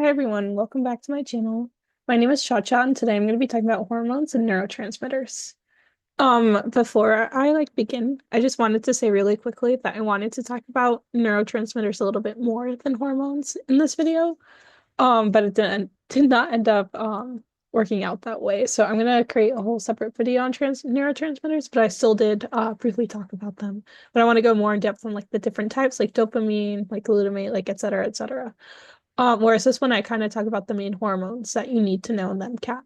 Hi everyone, welcome back to my channel. My name is Cha and today I'm going to be talking about hormones and neurotransmitters. Before I begin, I just wanted to say really quickly that I wanted to talk about neurotransmitters a little bit more than hormones in this video. But it did not end up working out that way. So I'm gonna create a whole separate video on trans neurotransmitters, but I still did briefly talk about them. But I want to go more in depth on the different types, like dopamine, like glutamate, like et cetera, et cetera. Whereas this one I kind of talk about the main hormones that you need to know in the MCAT.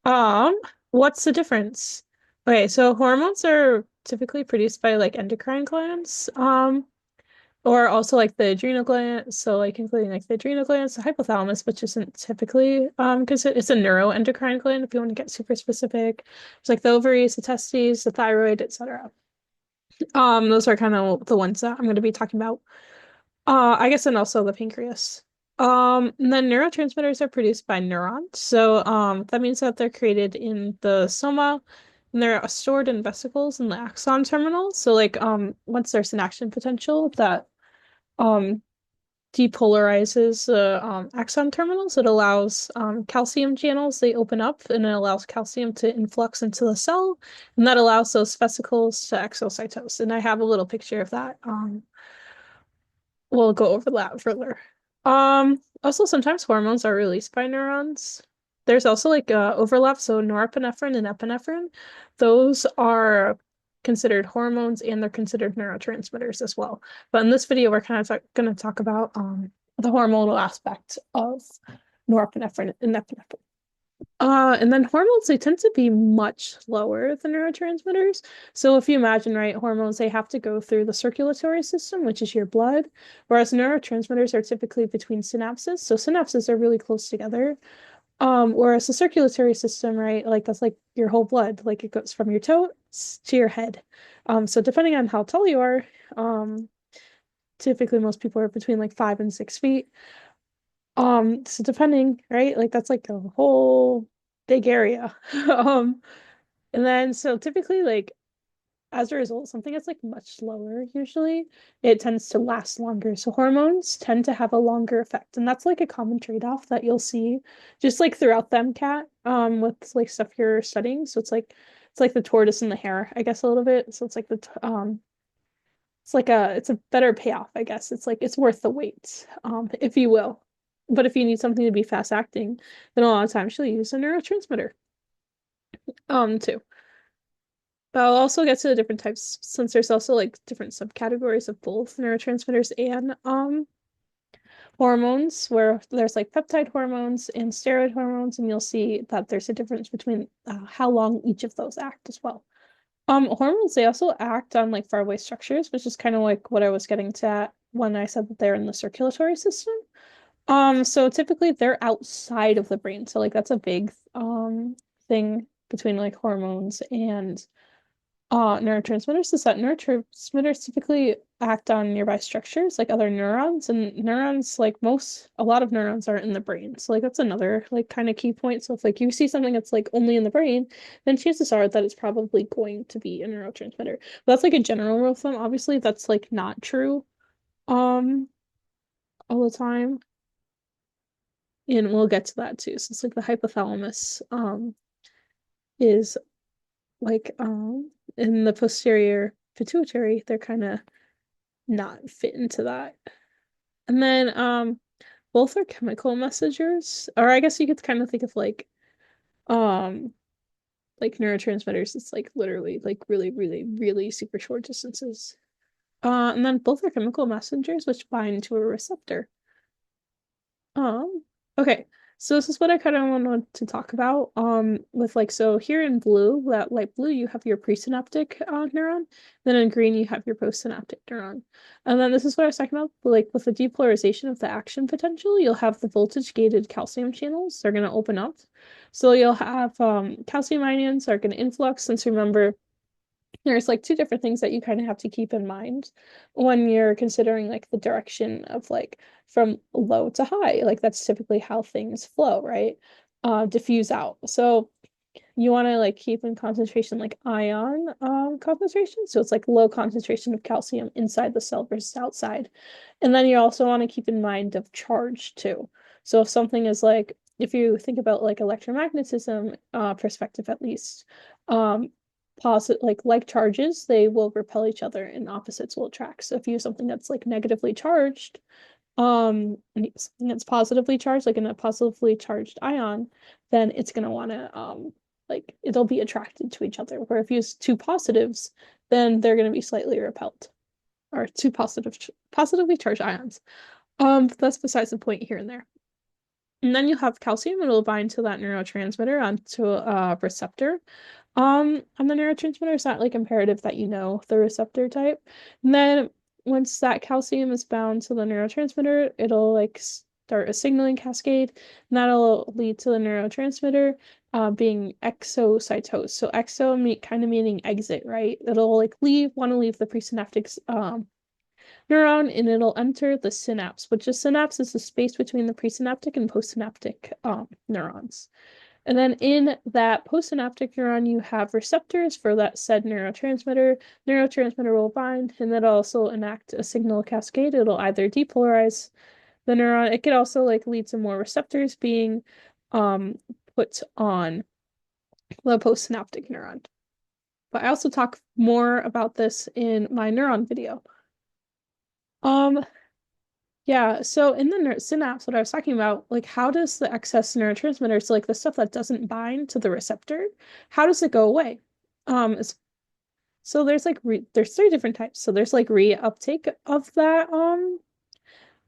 Um, what's the difference? Okay, so hormones are typically produced by endocrine glands, or also the adrenal glands, so including the adrenal glands, the hypothalamus, which isn't typically because it's a neuroendocrine gland if you want to get super specific. It's like the ovaries, the testes, the thyroid, etc. Those are kind of the ones that I'm going to be talking about. I guess and also the pancreas. And then neurotransmitters are produced by neurons. So that means that they're created in the soma and they're stored in vesicles in the axon terminal. So once there's an action potential that um depolarizes the axon terminals, it allows calcium channels, they open up and it allows calcium to influx into the cell, and that allows those vesicles to exocytose. And I have a little picture of that. We'll go over that further. Also sometimes hormones are released by neurons. There's also overlap, so norepinephrine and epinephrine, those are considered hormones and they're considered neurotransmitters as well. But in this video, we're kind of going to talk about the hormonal aspect of norepinephrine and epinephrine. And then hormones, they tend to be much lower than neurotransmitters. So if you imagine, right, hormones, they have to go through the circulatory system, which is your blood, whereas neurotransmitters are typically between synapses. So synapses are really close together. Whereas the circulatory system, right, that's like your whole blood, like it goes from your toes to your head. So depending on how tall you are, typically most people are between 5 and 6 feet. So depending, right? That's like a whole big area. And then so typically as a result, something that's much slower usually, it tends to last longer. So hormones tend to have a longer effect. And that's a common trade-off that you'll see just throughout the MCAT, with stuff you're studying. So it's like the tortoise and the hare, I guess a little bit. So it's like it's a better payoff, I guess. It's worth the wait, if you will. But if you need something to be fast acting, then a lot of times you'll use a neurotransmitter, too. But I'll also get to the different types since there's also different subcategories of both neurotransmitters and hormones, where there's peptide hormones and steroid hormones, and you'll see that there's a difference between how long each of those act as well. Hormones, they also act on faraway structures, which is kind of what I was getting to at when I said that they're in the circulatory system. So typically they're outside of the brain. So that's a big thing between hormones and neurotransmitters is that neurotransmitters typically act on nearby structures like other neurons, and neurons, a lot of neurons are in the brain. So that's another kind of key point. So if you see something that's only in the brain, then chances are that it's probably going to be a neurotransmitter. But that's a general rule of thumb. Obviously, that's not true um all the time. And we'll get to that too. So it's the hypothalamus is in the posterior pituitary, they're kind of not fit into that. And then both are chemical messengers, or I guess you could kind of think of um neurotransmitters, it's literally really, really, really super short distances. And then both are chemical messengers which bind to a receptor. Um, okay. So this is what I kind of wanted to talk about. With so here in blue, that light blue, you have your presynaptic neuron. Then in green, you have your postsynaptic neuron. And then this is what I was talking about. With the depolarization of the action potential, you'll have the voltage-gated calcium channels. They're going to open up. So you'll have calcium ions are going to influx. Since remember, there's two different things that you kind of have to keep in mind when you're considering the direction of from low to high. That's typically how things flow, right? Diffuse out. So you want to like keep in concentration like ion concentration. So it's like low concentration of calcium inside the cell versus outside. And then you also want to keep in mind of charge too. So if something is like, if you think about like electromagnetism perspective at least, positive like charges, they will repel each other and opposites will attract. So if you use something that's like negatively charged, and something that's positively charged, like in a positively charged ion, then it's gonna wanna like it'll be attracted to each other. Where if you use two positives, then they're gonna be slightly repelled. Or two positively charged ions. But that's besides the point here and there. And then you have calcium, it'll bind to that neurotransmitter onto a receptor. On the neurotransmitter, it's not like imperative that you know the receptor type. And then once that calcium is bound to the neurotransmitter, it'll like start a signaling cascade, and that'll lead to the neurotransmitter being exocytosed. So kind of meaning exit, right? It'll like want to leave the presynaptic neuron and it'll enter the synapse, which is synapse is the space between the presynaptic and postsynaptic neurons. And then in that postsynaptic neuron, you have receptors for that said neurotransmitter. Neurotransmitter will bind, and that'll also enact a signal cascade. It'll either depolarize the neuron. It could also like lead to more receptors being put on the postsynaptic neuron. But I also talk more about this in my neuron video. Um, Yeah, so in the synapse, what I was talking about, like how does the excess neurotransmitter, so like the stuff that doesn't bind to the receptor, how does it go away? So there's like there's three different types. So there's like reuptake of that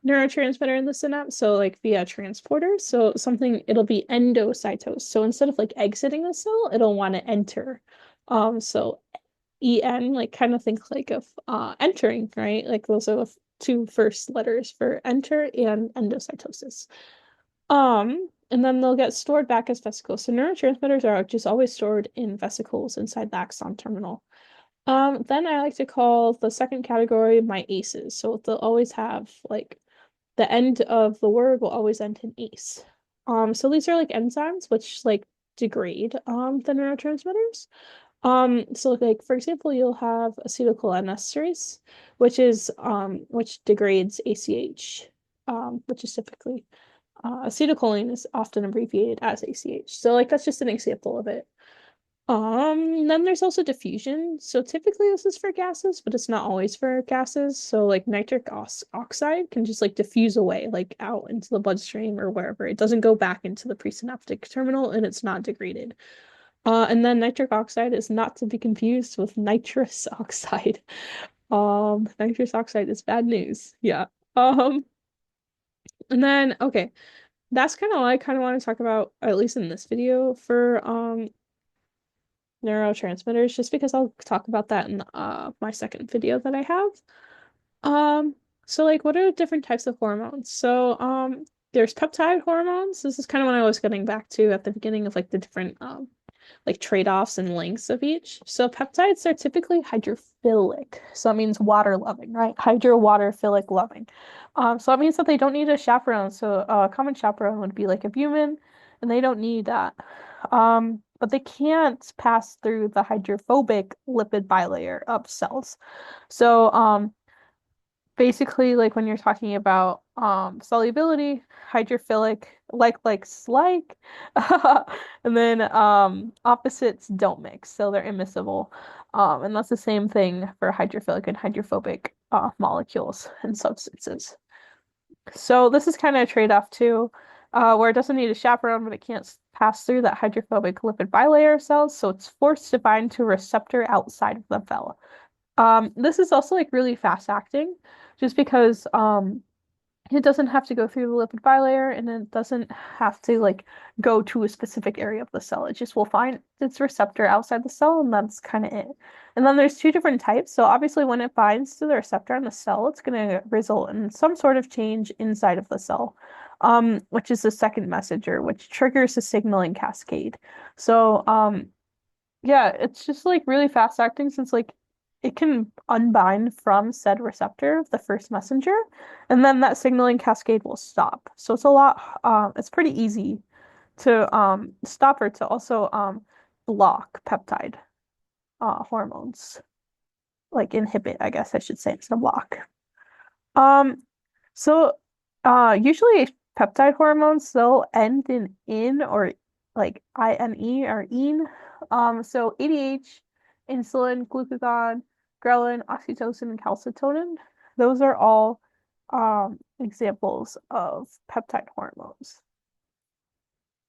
neurotransmitter in the synapse, so like via transporters. So something it'll be endocytosed. So instead of like exiting the cell, it'll want to enter. So EN, like kind of think like of entering, right? Like those are the two first letters for enter and endocytosis. And then they'll get stored back as vesicles. So neurotransmitters are just always stored in vesicles inside the axon terminal. Then I like to call the second category my ACEs. So they'll always have like the end of the word will always end in ACE. So these are like enzymes which like degrade the neurotransmitters. So like for example, you'll have acetylcholinesterase, which degrades ACH, which is typically acetylcholine is often abbreviated as ACH. So like that's just an example of it. Then there's also diffusion. So typically this is for gases, but it's not always for gases. So like nitric oxide can just like diffuse away, like out into the bloodstream or wherever. It doesn't go back into the presynaptic terminal and it's not degraded. And then nitric oxide is not to be confused with nitrous oxide. Nitrous oxide is bad news. Yeah. Um, and then okay, that's kind of all I kind of want to talk about, at least in this video, for neurotransmitters, just because I'll talk about that in my second video that I have. So like what are different types of hormones? So there's peptide hormones. This is kind of what I was getting back to at the beginning of like the different like trade-offs and lengths of each. So peptides are typically hydrophilic. So that means water loving, right? Hydrowaterphilic loving. So that means that they don't need a chaperone. So a common chaperone would be like albumin, and they don't need that. But they can't pass through the hydrophobic lipid bilayer of cells. So basically like when you're talking about solubility, hydrophilic, like and then opposites don't mix, so they're immiscible. And that's the same thing for hydrophilic and hydrophobic molecules and substances. So this is kind of a trade-off too, where it doesn't need a chaperone, but it can't pass through that hydrophobic lipid bilayer of cells, so it's forced to bind to a receptor outside of the cell. This is also like really fast acting, just because it doesn't have to go through the lipid bilayer and it doesn't have to like go to a specific area of the cell. It just will find its receptor outside the cell and that's kind of it. And then there's two different types. So obviously when it binds to the receptor on the cell, it's going to result in some sort of change inside of the cell, which is the second messenger, which triggers the signaling cascade. So yeah, it's just like really fast acting since like it can unbind from said receptor, the first messenger, and then that signaling cascade will stop. So it's a lot, it's pretty easy to stop or to also block peptide hormones. Like inhibit, I guess I should say, instead of block. Um, so usually peptide hormones they'll end in or like ine or ine. So ADH, insulin, glucagon, ghrelin, oxytocin, and calcitonin. Those are all examples of peptide hormones.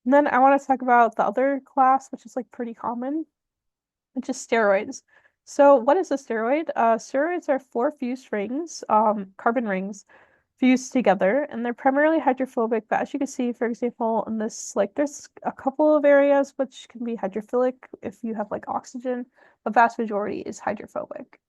And then I want to talk about the other class, which is like pretty common, which is steroids. So what is a steroid? Steroids are four fused rings, carbon rings fused together, and they're primarily hydrophobic. But as you can see, for example, in this, like there's a couple of areas which can be hydrophilic if you have like oxygen. The vast majority is hydrophobic.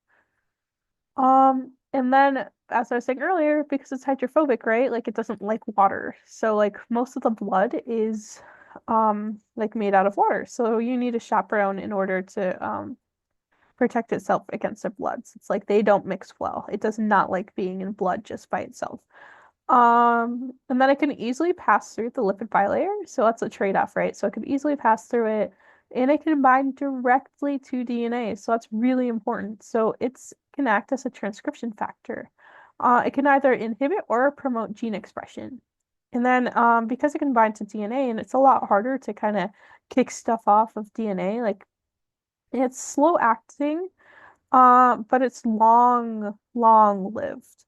And then as I was saying earlier, because it's hydrophobic, right? Like it doesn't like water. So like most of the blood is like made out of water. So you need a chaperone in order to protect itself against the bloods. It's like they don't mix well. It does not like being in blood just by itself. And then it can easily pass through the lipid bilayer. So that's a trade-off, right? So it can easily pass through it and it can bind directly to DNA. So that's really important. So it's can act as a transcription factor. It can either inhibit or promote gene expression. And then because it can bind to DNA and it's a lot harder to kind of kick stuff off of DNA, like it's slow acting, but it's long lived.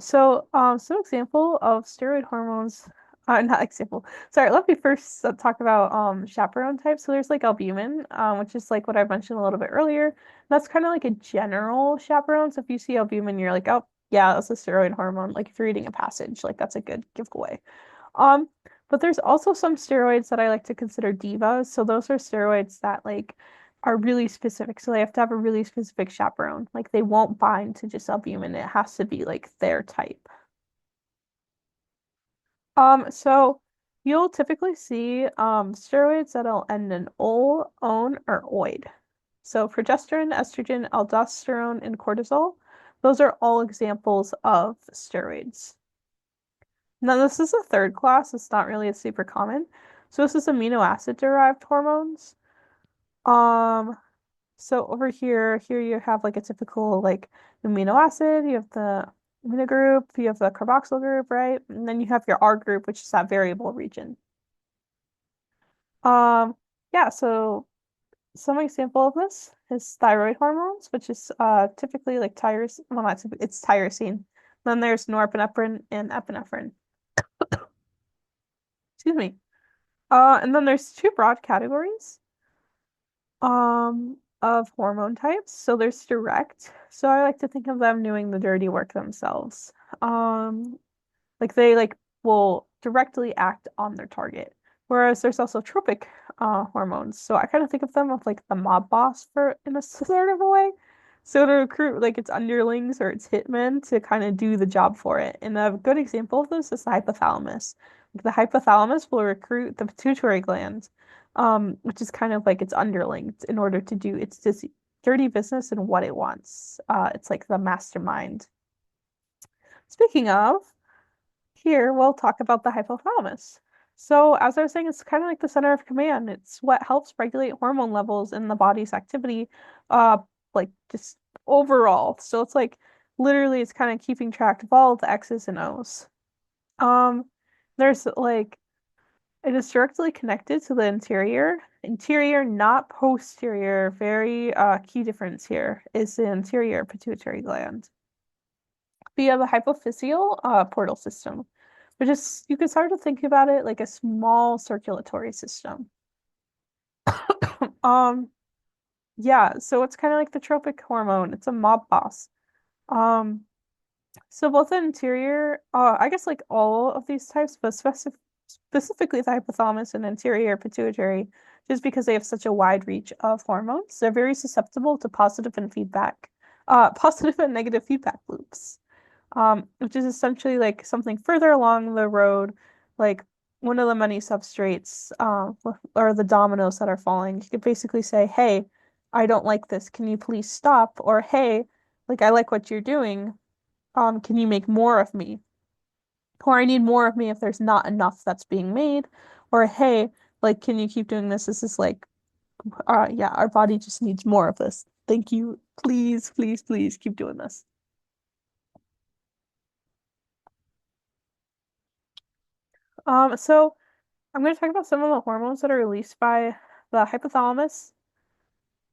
So, some example of steroid hormones, not example. Sorry, let me first talk about chaperone types. So there's like albumin, which is like what I mentioned a little bit earlier. That's kind of like a general chaperone. So if you see albumin, you're like, oh yeah, that's a steroid hormone. Like if you're reading a passage, like that's a good giveaway. Um, but there's also some steroids that I like to consider divas. So those are steroids that like are really specific. So they have to have a really specific chaperone. Like they won't bind to just albumin. It has to be like their type. So you'll typically see steroids that'll end in ol, on, or oid. So progesterone, estrogen, aldosterone, and cortisol, those are all examples of steroids. Now, this is a third class. It's not really a super common. So this is amino acid derived hormones. Um, so over here you have like a typical like amino acid. You have the amino group, you have the carboxyl group, right? And then you have your R group, which is that variable region. Um, yeah, so some example of this is thyroid hormones, which is typically like tyrosine, well not typically, it's tyrosine. Then there's norepinephrine and epinephrine. Excuse me. And then there's two broad categories of hormone types. So there's direct. So I like to think of them doing the dirty work themselves. Um, like they like will directly act on their target. Whereas there's also tropic hormones. So I kind of think of them of like the mob boss for in a sort of a way. So to recruit like its underlings or its hitmen to kind of do the job for it. And a good example of this is the hypothalamus. Like the hypothalamus will recruit the pituitary gland, which is kind of like its underlings in order to do its dirty business and what it wants. It's like the mastermind. Speaking of, here we'll talk about the hypothalamus. So, as I was saying, it's kind of like the center of command. It's what helps regulate hormone levels in the body's activity, uh, like just overall. So it's like literally it's kind of keeping track of all the X's and O's. Um, there's like it is directly connected to the interior. Interior, not posterior. Very key difference here is the interior pituitary gland via the hypophyseal portal system, which is you can start to think about it like a small circulatory system. Um, yeah, so it's kind of like the tropic hormone. It's a mob boss. Um, so both the interior, I guess like all of these types, but specifically the hypothalamus and anterior pituitary, just because they have such a wide reach of hormones, they're very susceptible to positive and negative feedback loops. Which is essentially like something further along the road, like one of the many substrates, or the dominoes that are falling. You could basically say, "Hey, I don't like this. Can you please stop?" Or, "Hey, like I like what you're doing. Can you make more of me?" Or, "I need more of me if there's not enough that's being made." Or, "Hey, Like, can you keep doing this? This is like, yeah, our body just needs more of this. Thank you. Please, please, please keep doing this. So I'm going to talk about some of the hormones that are released by the hypothalamus.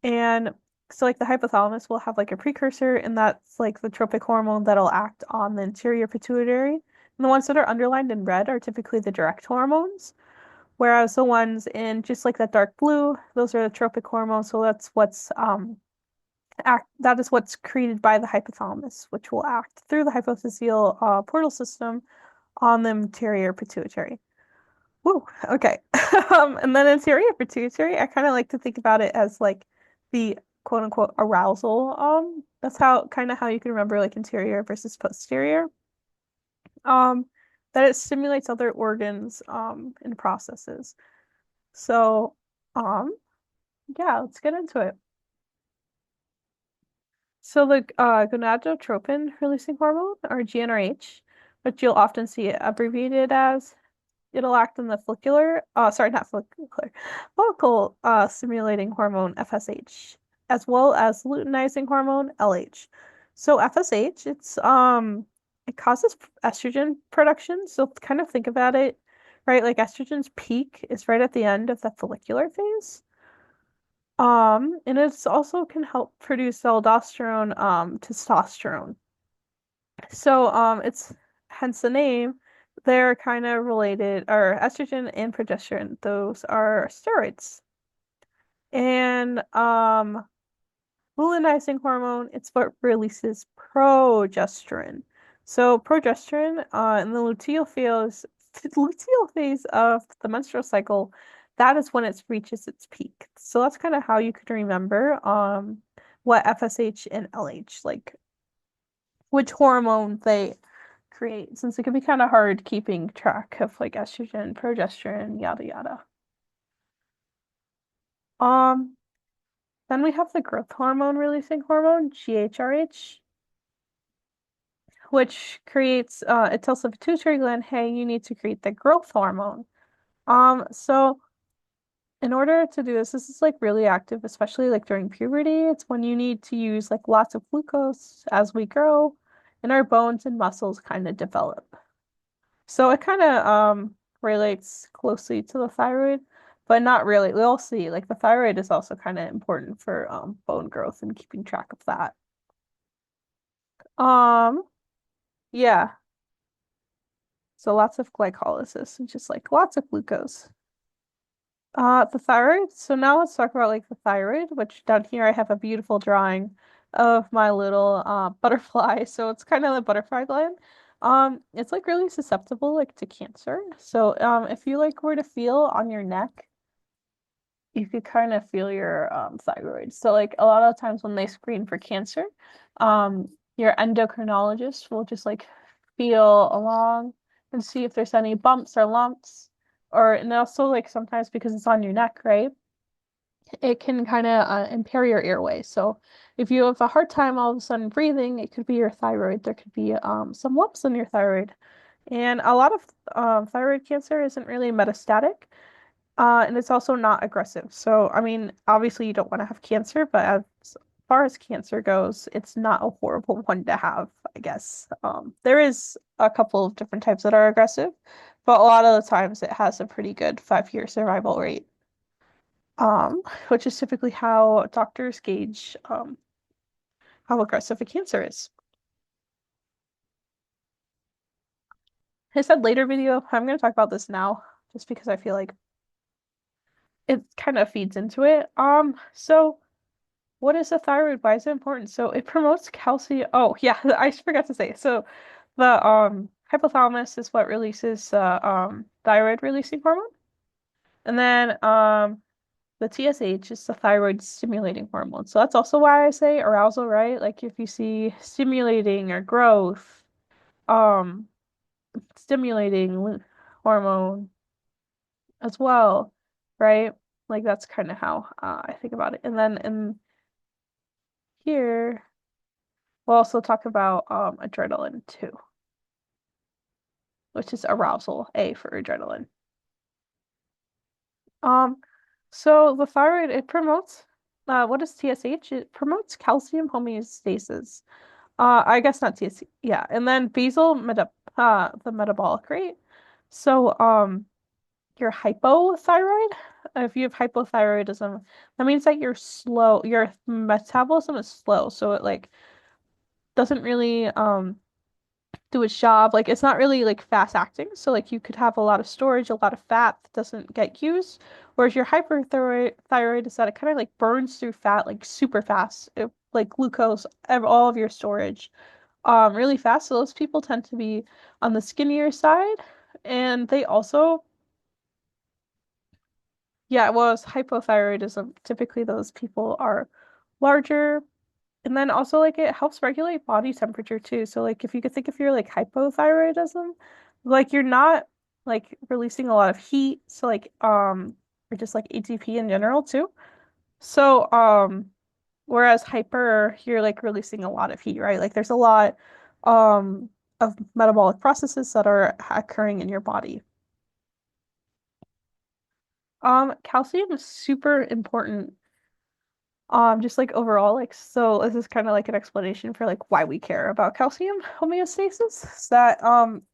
And so like the hypothalamus will have like a precursor, and that's like the tropic hormone that'll act on the anterior pituitary. And the ones that are underlined in red are typically the direct hormones, whereas the ones in just like that dark blue, those are the tropic hormones. So that's what's that is what's created by the hypothalamus, which will act through the hypophyseal portal system on the anterior pituitary. Woo, okay. And then anterior pituitary, I kind of like to think about it as like the quote unquote arousal. That's how kind of how you can remember like anterior versus posterior. Um, that it stimulates other organs and processes. So, um, yeah, let's get into it. So the gonadotropin releasing hormone, or GnRH, which you'll often see it abbreviated as, it'll act on the sorry, not follicular, follicle stimulating hormone FSH, as well as luteinizing hormone LH. So FSH, it causes estrogen production. So kind of think about it, right? Like estrogen's peak is right at the end of the follicular phase. And it's also can help produce aldosterone, testosterone. So, it's hence the name. They're kind of related, or estrogen and progesterone. Those are steroids. And luteinizing hormone, it's what releases progesterone. So progesterone, in the luteal phase of the menstrual cycle, that is when it reaches its peak. So that's kind of how you could remember what FSH and LH, like which hormone they create, since it can be kind of hard keeping track of like estrogen, progesterone, yada yada. Um, then we have the growth hormone releasing hormone, GHRH, which creates it tells the pituitary gland, hey, you need to create the growth hormone. So in order to do this, this is like really active, especially like during puberty. It's when you need to use like lots of glucose as we grow and our bones and muscles kind of develop. So it kind of relates closely to the thyroid, but not really. We'll see. Like the thyroid is also kind of important for bone growth and keeping track of that. Um, yeah. So lots of glycolysis and just like lots of glucose. The thyroid. So now let's talk about like the thyroid, which down here I have a beautiful drawing of my little butterfly. So it's kind of the butterfly gland. It's like really susceptible like to cancer. So if you like were to feel on your neck, you could kind of feel your thyroid. So like a lot of times when they screen for cancer, your endocrinologist will just like feel along and see if there's any bumps or lumps. Or and also like sometimes because it's on your neck, right? It can kind of impair your airway. So if you have a hard time all of a sudden breathing, it could be your thyroid. There could be some lumps in your thyroid. And a lot of thyroid cancer isn't really metastatic. And it's also not aggressive. So, I mean, obviously you don't want to have cancer, but as far as cancer goes, it's not a horrible one to have, I guess. There is a couple of different types that are aggressive, but a lot of the times it has a pretty good 5-year survival rate, which is typically how doctors gauge how aggressive a cancer is. I said later video, I'm going to talk about this now, just because I feel like it kind of feeds into it. So what is the thyroid? Why is it important? So it promotes calcium. Oh, yeah, I forgot to say. So the hypothalamus is what releases thyroid releasing hormone. And then the TSH is the thyroid stimulating hormone. So that's also why I say arousal, right? Like if you see stimulating or growth, um stimulating hormone as well, right? Like that's kind of how I think about it. And then in here we'll also talk about adrenaline too, which is arousal, A for adrenaline. Um, so the thyroid, it promotes, what is TSH? It promotes calcium homeostasis. I guess not TSH, yeah. And then the metabolic rate. So, you're hypothyroid. If you have hypothyroidism, that means that your metabolism is slow. So it like doesn't really do its job. Like it's not really like fast acting. So like you could have a lot of storage, a lot of fat that doesn't get used. Whereas your hyperthyroid is that it kind of like burns through fat like super fast. Like glucose, all of your storage really fast. So those people tend to be on the skinnier side. And they also, yeah, well, it's hypothyroidism. Typically those people are larger. And then also like it helps regulate body temperature too. So like if you could think if you're like hypothyroidism, like you're not like releasing a lot of heat. So like or just like ATP in general too. So whereas hyper you're like releasing a lot of heat, right? Like there's a lot um of metabolic processes that are occurring in your body. Calcium is super important. Just like overall, like so this is kind of like an explanation for like why we care about calcium homeostasis. Is that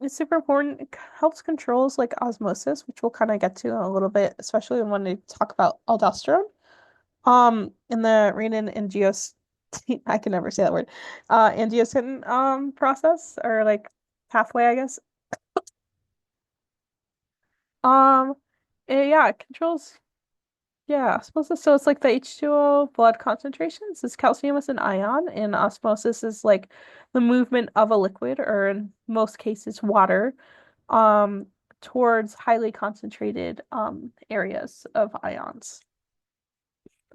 it's super important. It helps controls like osmosis, which we'll kind of get to in a little bit, especially when we talk about aldosterone. In the renin-angiotensin, I can never say that word. Angiotensin process or like pathway, I guess. Um, yeah, it controls. Yeah, osmosis. So it's like the H2O blood concentrations. This calcium is an ion, and osmosis is like the movement of a liquid, or in most cases, water, um, towards highly concentrated areas of ions.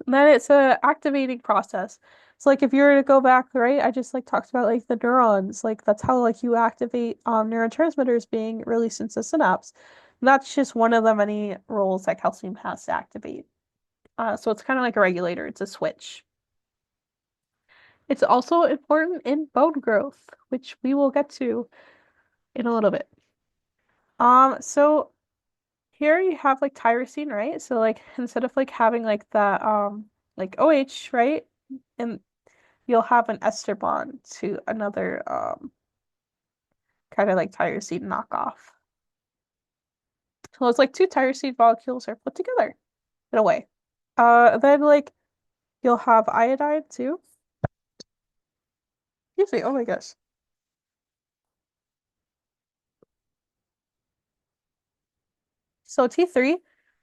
And then it's a activating process. So like if you were to go back, right, I just like talked about like the neurons, like that's how like you activate neurotransmitters being released into synapse. And that's just one of the many roles that calcium has to activate. So it's kind of like a regulator. It's a switch. It's also important in bone growth, which we will get to in a little bit. So here you have like tyrosine, right? So like instead of like having like the like OH, right? And you'll have an ester bond to another kind of like tyrosine knockoff. So it's like two tyrosine molecules are put together in a way. Then like you'll have iodine too. Excuse me. Oh my gosh. So T3,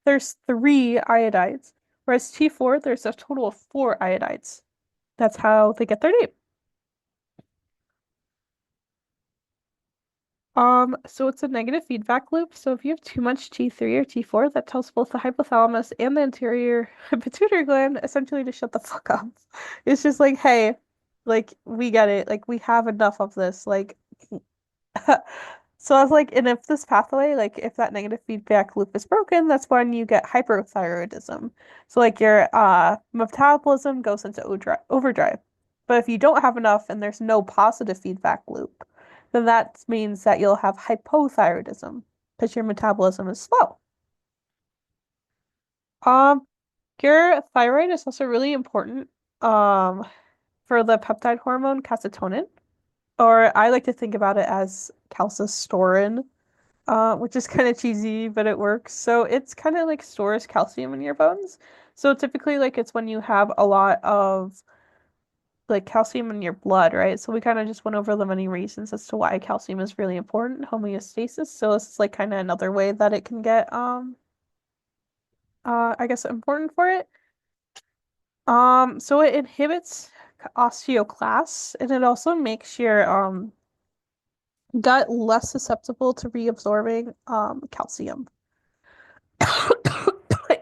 there's three iodides, whereas T4, there's a total of four iodides. That's how they get their name. So it's a negative feedback loop. So if you have too much T3 or T4, that tells both the hypothalamus and the anterior pituitary gland essentially to shut the fuck up. It's just like, hey, like we get it. Like we have enough of this. Like so I was like, and if this pathway, like if that negative feedback loop is broken, that's when you get hyperthyroidism. So like your metabolism goes into overdrive. But if you don't have enough and there's no positive feedback loop, then that means that you'll have hypothyroidism because your metabolism is slow. Um, your thyroid is also really important for the peptide hormone calcitonin, or I like to think about it as calcistorin, which is kind of cheesy, but it works. So it's kind of like stores calcium in your bones. So typically, like it's when you have a lot of like calcium in your blood, right? So we kind of just went over the many reasons as to why calcium is really important, homeostasis. So this is like kind of another way that it can get I guess important for it. So it inhibits osteoclasts and it also makes your gut less susceptible to reabsorbing calcium.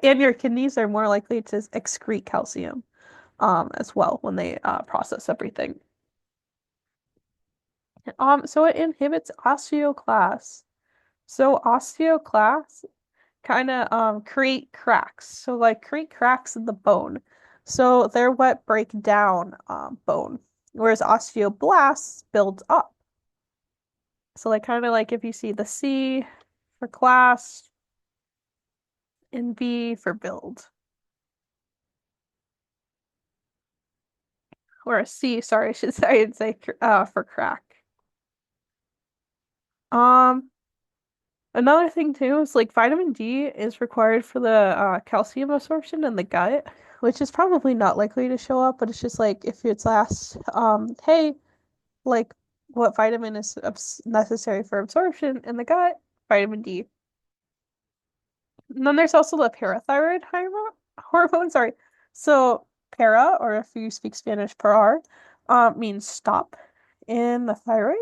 And your kidneys are more likely to excrete calcium as well when they process everything. So it inhibits osteoclasts. So osteoclasts kind of create cracks. So like create cracks in the bone. So they're what break down bone, whereas osteoblasts build up. So like kind of like if you see the C for class and B for build. Or a C, sorry, I should say, I'd say for crack. Um, Another thing too is like vitamin D is required for the calcium absorption in the gut, which is probably not likely to show up, but it's just like if it's asked, hey, like what vitamin is necessary for absorption in the gut? Vitamin D. And then there's also the parathyroid hormone, sorry. So para, or if you speak Spanish, parar, means stop in the thyroid.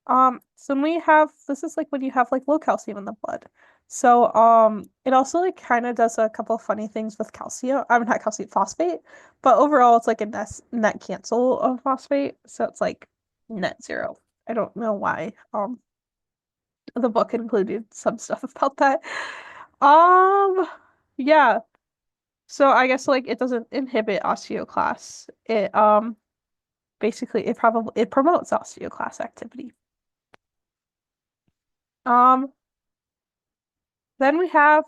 So when we have this is like when you have like low calcium in the blood. So it also like kind of does a couple of funny things with calcium. I'm not calcium phosphate, but overall it's like a net cancel of phosphate. So it's like net zero. I don't know why. The book included some stuff about that. Um yeah. So I guess like it doesn't inhibit osteoclast. It basically it promotes osteoclast activity. Um Then we have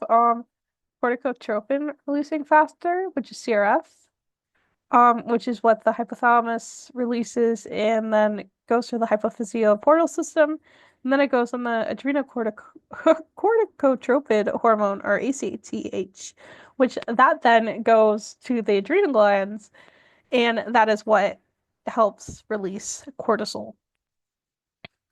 corticotropin releasing factor, which is CRF, which is what the hypothalamus releases and then goes through the hypophyseal portal system. And then it goes on the corticotropin hormone, or ACTH, which that then goes to the adrenal glands, and that is what helps release cortisol.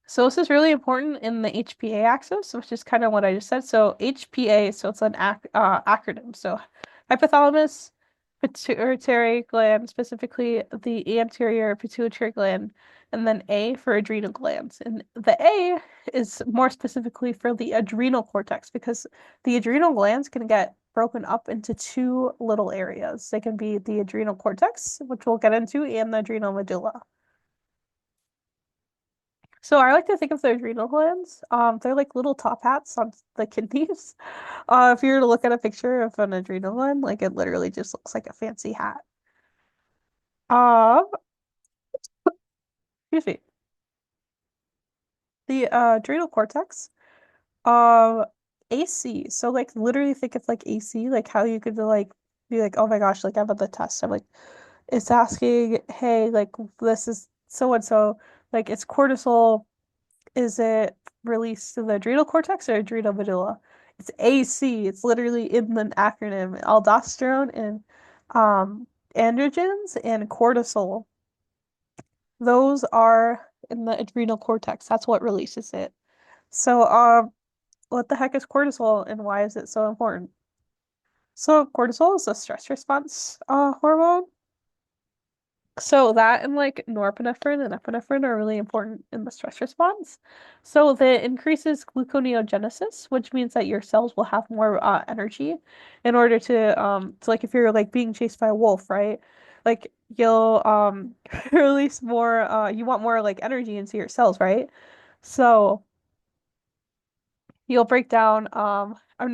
So this is really important in the HPA axis, which is kind of what I just said. So HPA, so it's an acronym. So hypothalamus, pituitary gland, specifically the anterior pituitary gland, and then A for adrenal glands. And the A is more specifically for the adrenal cortex because the adrenal glands can get broken up into two little areas. They can be the adrenal cortex, which we'll get into, and the adrenal medulla. So I like to think of the adrenal glands. They're like little top hats on the kidneys. If you were to look at a picture of an adrenal gland, like it literally just looks like a fancy hat. Um, Excuse me. The adrenal cortex. Um, AC. So like literally think of like AC, like how you could like be like, oh my gosh, like I'm at the test. I'm like, it's asking, hey, like this is so and so, like it's cortisol. Is it released to the adrenal cortex or adrenal medulla? It's AC. It's literally in the acronym. Aldosterone and androgens and cortisol. Those are in the adrenal cortex. That's what releases it. So, what the heck is cortisol and why is it so important? So, cortisol is a stress response hormone. So that and like norepinephrine and epinephrine are really important in the stress response. So that increases gluconeogenesis, which means that your cells will have more energy in order to like if you're like being chased by a wolf, right? Like you'll release more you want more like energy into your cells, right? So you'll break down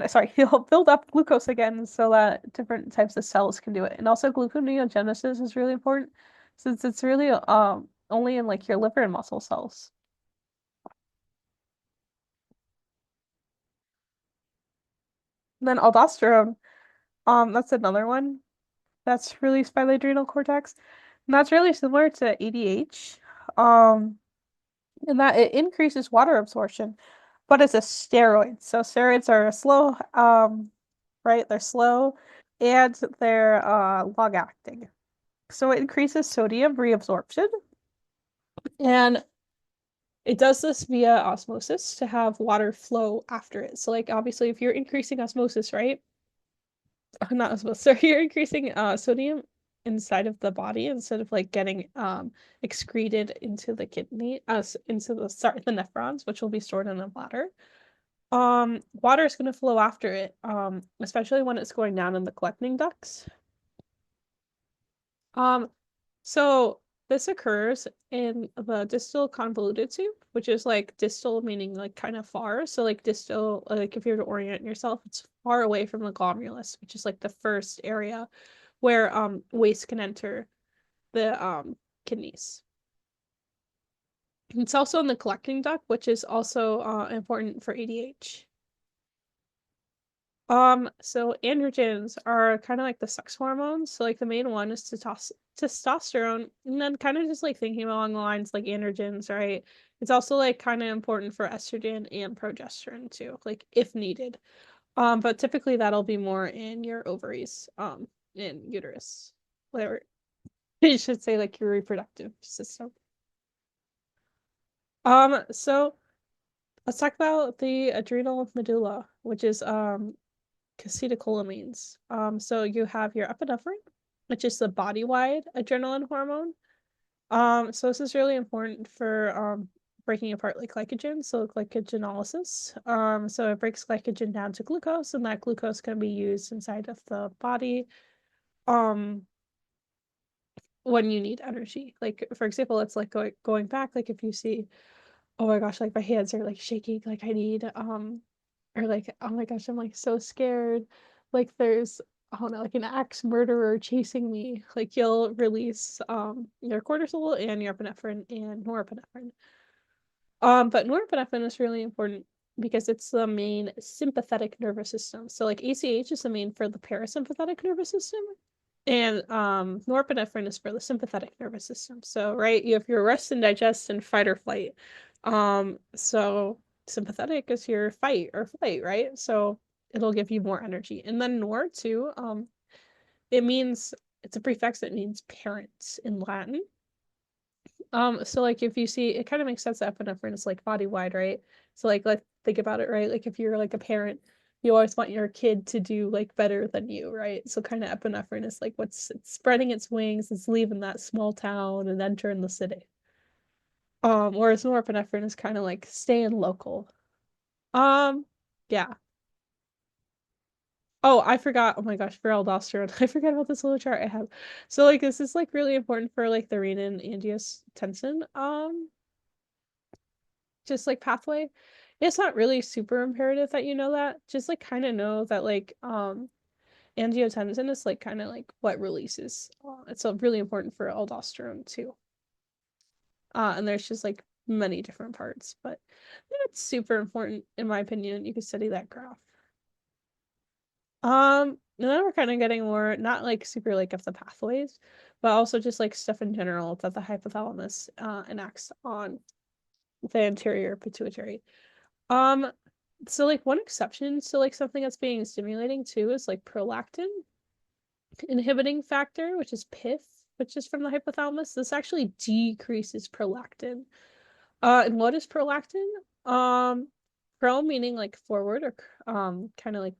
sorry, you'll build up glucose again so that different types of cells can do it. And also gluconeogenesis is really important since it's really only in like your liver and muscle cells. And then aldosterone, that's another one that's released by the adrenal cortex. And that's really similar to ADH. Um in that it increases water absorption, but it's a steroid. So steroids are slow, right? They're slow and they're long acting. So it increases sodium reabsorption, and it does this via osmosis to have water flow after it. So like obviously if you're increasing osmosis, right? Not osmosis, so you're increasing sodium inside of the body instead of like getting excreted into the kidney, into the sorry, the nephrons, which will be stored in the bladder. Water is going to flow after it, especially when it's going down in the collecting ducts. Um, so this occurs in the distal convoluted tube, which is like distal meaning like kind of far. So like distal, like if you were to orient yourself, it's far away from the glomerulus, which is like the first area where waste can enter the kidneys. It's also in the collecting duct, which is also important for ADH. So androgens are kind of like the sex hormones. So like the main one is testosterone, and then kind of just like thinking along the lines like androgens, right? It's also like kind of important for estrogen and progesterone too, like if needed. But typically that'll be more in your ovaries, in uterus, whatever. You should say like your reproductive system. So let's talk about the adrenal medulla, which is acetylcholamines. So you have your epinephrine, which is the body-wide adrenaline hormone. So this is really important for breaking apart like glycogen, so glycogenolysis. So it breaks glycogen down to glucose, and that glucose can be used inside of the body um when you need energy. Like for example, it's like going back, like if you see, oh my gosh, like my hands are like shaking, like I need or like, oh my gosh, I'm like so scared. Like there's, I don't know, like an axe murderer chasing me. Like you'll release your cortisol and your epinephrine and norepinephrine. But norepinephrine is really important because it's the main sympathetic nervous system. So like ACH is the main for the parasympathetic nervous system, and norepinephrine is for the sympathetic nervous system. So right, you have your rest and digest and fight or flight. So sympathetic is your fight or flight, right? So it'll give you more energy. And then nor too, it means it's a prefix that means parent in Latin. So like if you see, it kind of makes sense that epinephrine is like body wide, right? So like think about it, right? Like if you're like a parent, you always want your kid to do like better than you, right? So kind of epinephrine is like what's it's spreading its wings, it's leaving that small town and entering the city. Whereas norepinephrine is kind of like staying local. Um, yeah. Oh, I forgot. Oh my gosh, for aldosterone. I forgot about this little chart I have. So like this is like really important for like the renin-angiotensin just like pathway. It's not really super imperative that you know that. Just like kind of know that like angiotensin is like kind of like what releases. It's really important for aldosterone too. And there's just like many different parts, but it's super important in my opinion. You can study that graph. And then we're kind of getting more not like super like of the pathways, but also just like stuff in general that the hypothalamus enacts on the anterior pituitary. Um, so like one exception to like something that's being stimulating too is like prolactin inhibiting factor, which is PIF, which is from the hypothalamus. This actually decreases prolactin. And what is prolactin? Um, pro meaning like forward or kind of like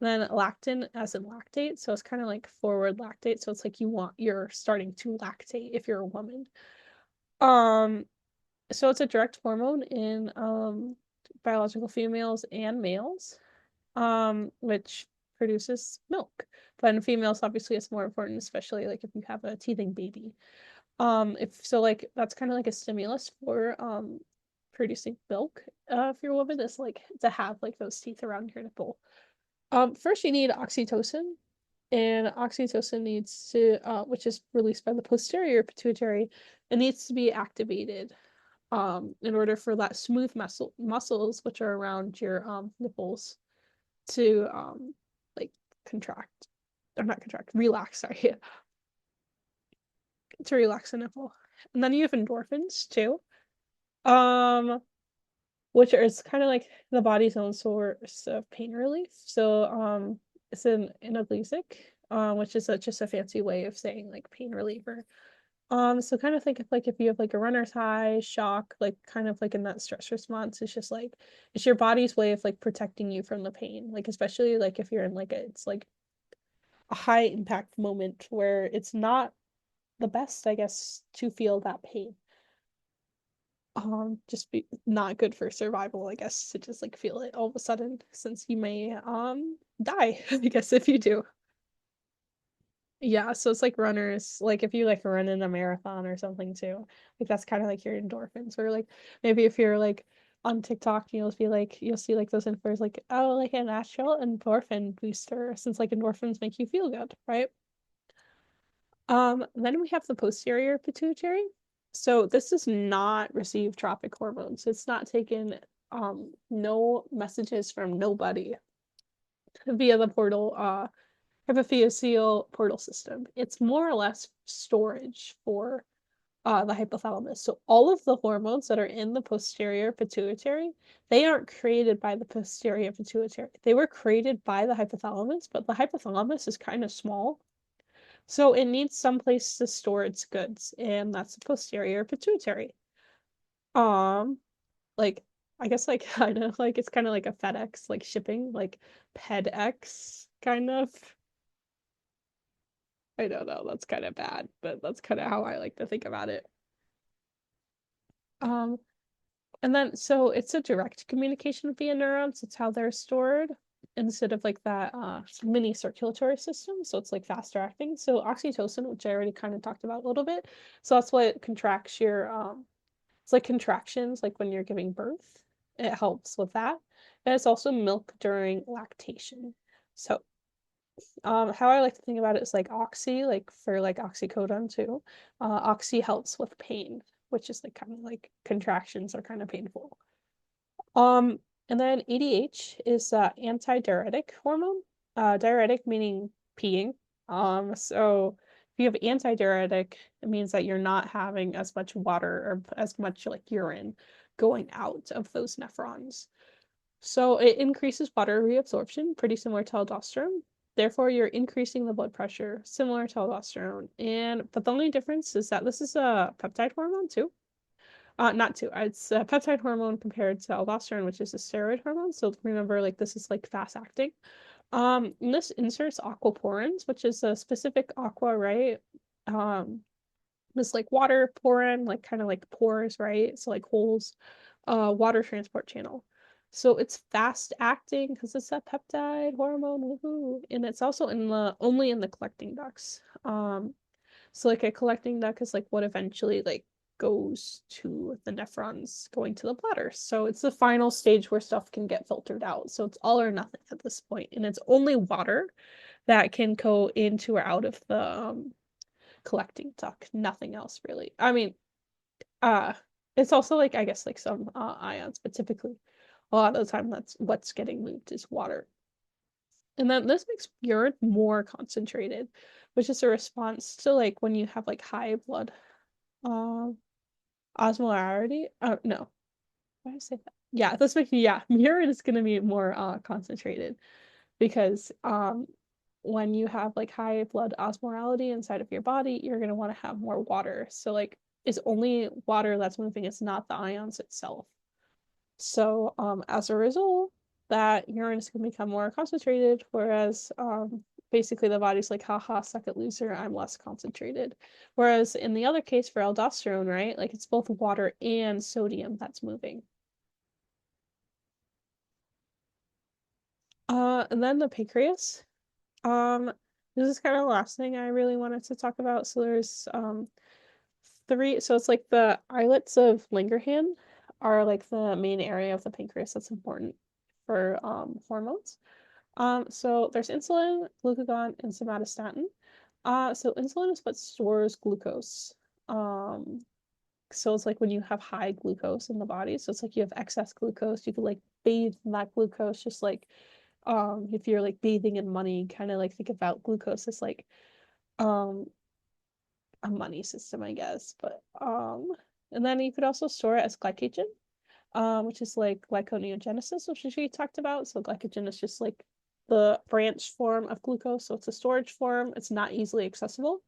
then lactin as in lactate. So it's kind of like forward lactate. So it's like you're starting to lactate if you're a woman. Um, so it's a direct hormone in biological females and males, which produces milk. But in females, obviously, it's more important, especially like if you have a teething baby. If so, like that's kind of like a stimulus for producing milk. If you're a woman, is like to have like those teeth around your nipple. First you need oxytocin, and oxytocin needs to, which is released by the posterior pituitary, it needs to be activated in order for that smooth muscles which are around your nipples to like contract or not contract, relax, sorry, to relax the nipple. And then you have endorphins too. Um which is kind of like the body's own source of pain relief. So it's an analgesic, which is just a fancy way of saying like pain reliever. So kind of think of like if you have like a runner's high, shock, like kind of like in that stress response, it's just like it's your body's way of like protecting you from the pain. Like especially like if you're in like it's like a high impact moment where it's not the best, I guess, to feel that pain. Just be not good for survival, I guess, to just like feel it all of a sudden, since you may die, I guess, if you do. Yeah, so it's like runners, like if you like run in a marathon or something too, like that's kind of like your endorphins, or like maybe if you're like on TikTok, you'll see like those infos like, oh, like a natural endorphin booster, since like endorphins make you feel good, right? Then we have the posterior pituitary. So this does not receive tropic hormones. It's not taken no messages from nobody. via the hypophyseal portal system. It's more or less storage for the hypothalamus. So all of the hormones that are in the posterior pituitary, they aren't created by the posterior pituitary. They were created by the hypothalamus, but the hypothalamus is kind of small. So it needs some place to store its goods, and that's the posterior pituitary. Um, like I guess like kind of like it's kind of like a FedEx, like shipping, like PedEx kind of. I don't know, that's kind of bad, but that's kind of how I like to think about it. Um, and then so it's a direct communication via neurons. It's how they're stored instead of like that mini circulatory system. So it's like faster acting. So oxytocin, which I already kind of talked about a little bit. So that's what contracts your it's like contractions, like when you're giving birth. It helps with that. And it's also milk during lactation. So how I like to think about it is like oxy, like for like oxycodone too. Oxy helps with pain, which is like kind of like contractions are kind of painful. Um, and then ADH is antidiuretic hormone. Diuretic meaning peeing. So if you have antidiuretic, it means that you're not having as much water or as much like urine going out of those nephrons. So it increases water reabsorption, pretty similar to aldosterone. Therefore, you're increasing the blood pressure, similar to aldosterone. But the only difference is that this is a peptide hormone too. Not two. It's a peptide hormone compared to aldosterone, which is a steroid hormone. So remember, like this is like fast acting. And this inserts aquaporins, which is a specific aqua, right? Um, this like water porin, like kind of like pores, right? So like holes, water transport channel. So it's fast acting because it's a peptide hormone, woohoo. And it's also in the only in the collecting ducts. So like a collecting duct is like what eventually like goes to the nephrons going to the bladder. So it's the final stage where stuff can get filtered out. So it's all or nothing at this point, and it's only water that can go into or out of the collecting duct. Nothing else really. I mean, uh, it's also like I guess like some ions, but typically a lot of the time that's what's getting moved is water. And then this makes urine more concentrated, which is a response to like when you have like high blood um osmolarity. Oh no, why did I say that? Yeah, this makes yeah, urine is gonna be more concentrated because when you have like high blood osmolality inside of your body, you're gonna want to have more water. So like it's only water that's moving, it's not the ions itself. So as a result, that urine is gonna become more concentrated, whereas basically the body's like, haha, suck it loser, I'm less concentrated. Whereas in the other case for aldosterone, right, like it's both water and sodium that's moving. And then the pancreas. Um, this is kind of the last thing I really wanted to talk about. So there's three, so it's like the islets of Langerhans are like the main area of the pancreas that's important for hormones. So there's insulin, glucagon, and somatostatin. So insulin is what stores glucose. Um, so it's like when you have high glucose in the body, so it's like you have excess glucose, you could like bathe in that glucose, just like if you're like bathing in money, kind of like think about glucose as like um a money system, I guess. But and then you could also store it as glycogen, which is like glyconeogenesis, which we talked about. So glycogen is just like the branched form of glucose, so it's a storage form. It's not easily accessible.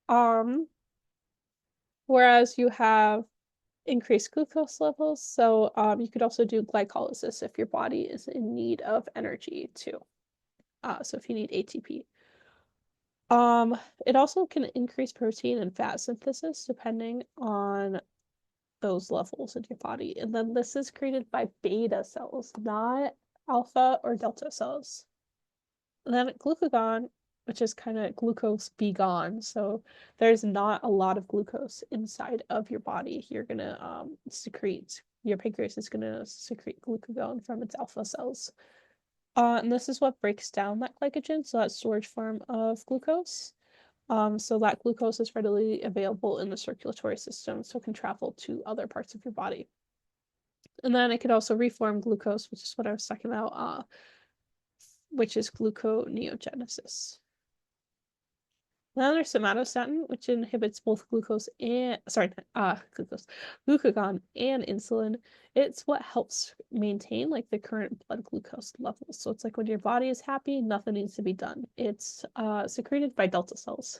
Um, Whereas you have increased glucose levels, so you could also do glycolysis if your body is in need of energy too. So if you need ATP. It also can increase protein and fat synthesis depending on those levels in your body. And then this is created by beta cells, not alpha or delta cells. And then glucagon, which is kind of glucose be gone. So there's not a lot of glucose inside of your body. You're gonna secrete, your pancreas is gonna secrete glucagon from its alpha cells. And this is what breaks down that glycogen, so that storage form of glucose. So that glucose is readily available in the circulatory system, so it can travel to other parts of your body. And then it could also reform glucose, which is what I was talking about, which is gluconeogenesis. Then there's somatostatin, which inhibits both glucose and glucagon and insulin. It's what helps maintain like the current blood glucose levels. So it's like when your body is happy, nothing needs to be done. It's secreted by delta cells.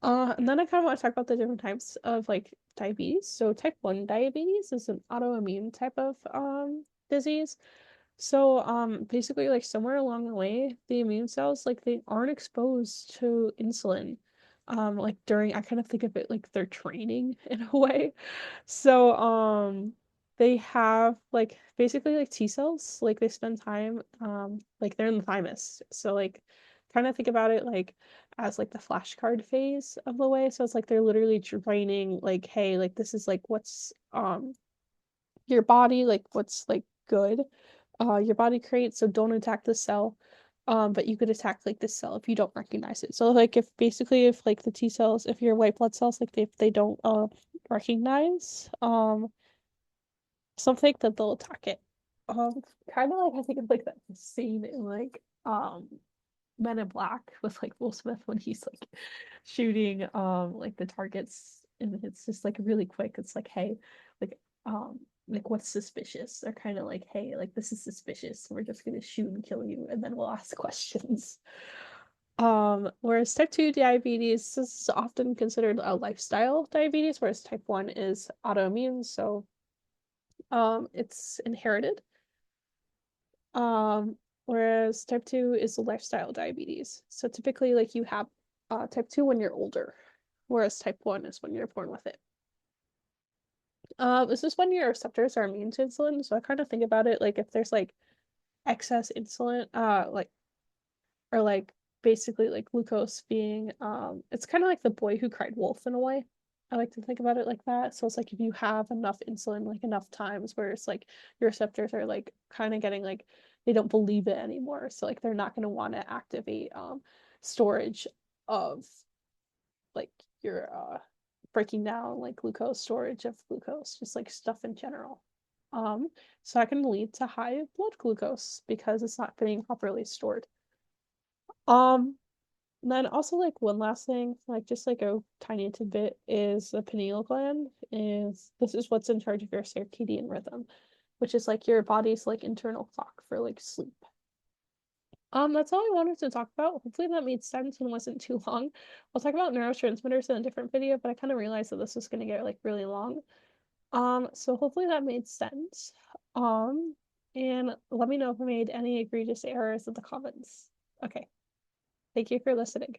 And then I kind of want to talk about the different types of like diabetes. So type 1 diabetes is an autoimmune type of disease. So basically like somewhere along the way, the immune cells like they aren't exposed to insulin. Like during I kind of think of it like they're training in a way. So they have like basically like T cells, like they spend time like they're in the thymus. So like kind of think about it like as like the flashcard phase of the way. So it's like they're literally training like, hey, like this is like what's your body, like what's like good your body creates, so don't attack the cell. But you could attack like this cell if you don't recognize it. So like if basically if like the T cells, if your white blood cells, like they don't recognize something, that they'll attack it. Um Kind of like I think of like that scene in like Men in Black with like Will Smith when he's like shooting like the targets and it's just like really quick. It's like, hey, like like what's suspicious? They're kind of like, hey, like this is suspicious. We're just gonna shoot and kill you and then we'll ask questions. Whereas type 2 diabetes is often considered a lifestyle diabetes, whereas type 1 is autoimmune, so it's inherited. Whereas type 2 is a lifestyle diabetes. So typically like you have type 2 when you're older, whereas type 1 is when you're born with it. This is when your receptors are immune to insulin. So I kind of think about it like if there's like excess insulin, like or like basically like glucose being it's kind of like the boy who cried wolf in a way. I like to think about it like that. So it's like if you have enough insulin, like enough times where it's like your receptors are like kind of getting like they don't believe it anymore. So like they're not going to want to activate storage of like your breaking down like glucose storage of glucose, just like stuff in general. Um, so that can lead to high blood glucose because it's not being properly stored. Um, and then also like one last thing, like just like a tiny tidbit is the pineal gland is this is what's in charge of your circadian rhythm, which is like your body's like internal clock for like sleep. That's all I wanted to talk about. Hopefully that made sense and wasn't too long. I'll talk about neurotransmitters in a different video, but I kind of realized that this was gonna get like really long. So hopefully that made sense. Um, and let me know if I made any egregious errors in the comments. Okay. Thank you for listening.